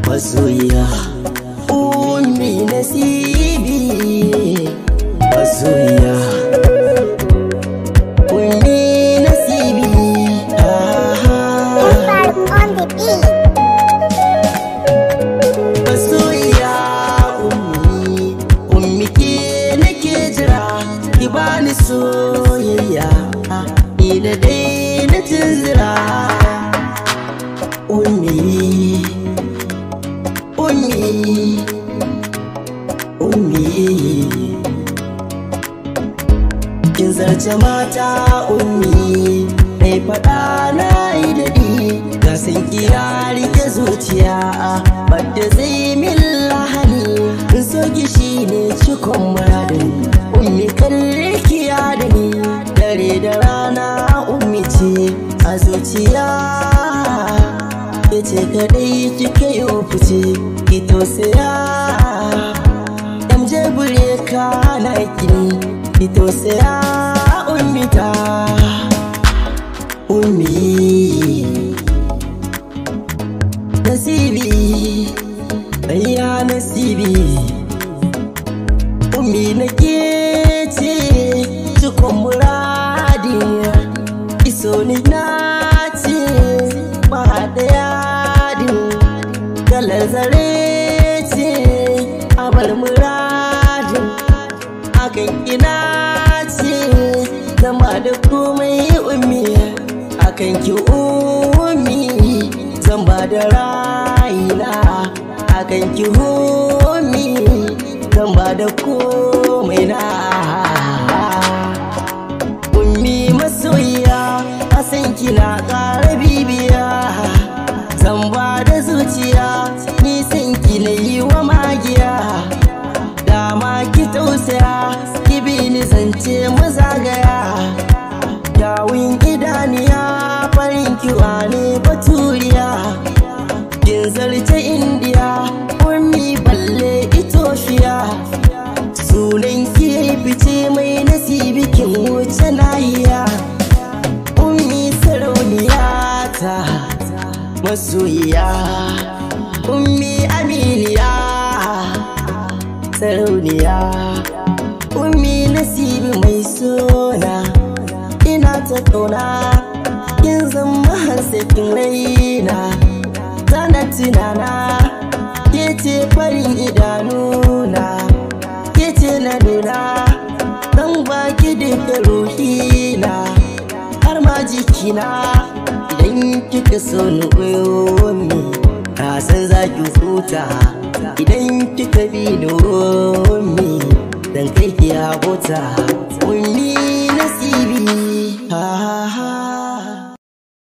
masoyiya ummi nasibi masoyiya ummi nasibi masoyiya ummi ke nake jira ki bani soyayya ni da dai na tunzira ummi kin zarce mata ummi mai faɗa na yi daɗi ga san kira rike zuciya badda zai min lahani in so gishi ne cikon muradin ummi karkiya da ni dare da rana ummi ce a zuciya ce kadai kika yi fice ki tausaya MJ Bureka na kini ki tausaya ummita ummi nasibi ayya nasibi ummi nake ce cikon muradi iso ni na ce ba daya kalar zare ce a bar muradin akan kina ce zama da komai ummi akan ki ummi zan ba da rayina akan ki ummi zan ba da komai na ummi masoyiya a san kina ƙara bibiya zan ba da zuciya nisan ki na yi wa magiya dama ki tausaya ki bi ni zance mu zagaya kyawun idaniya farin kiwa ne baturiya kin zarce indiya ummi balle ethiopia sunan ki fice mai nasibi kin wuce nahiya ummi sarauniya ta masoyiya ummi aminiya sarauniya ummi nasibi mai sona ina ta kauna kin zama harsakin raina tana tunana ke ce farin idanuna ke ce na nuna dan baki duka ruhina har ma jikina idan kika so ni ummi na san za ki huta idan kika bi ni ummi dan kai ki huta ummi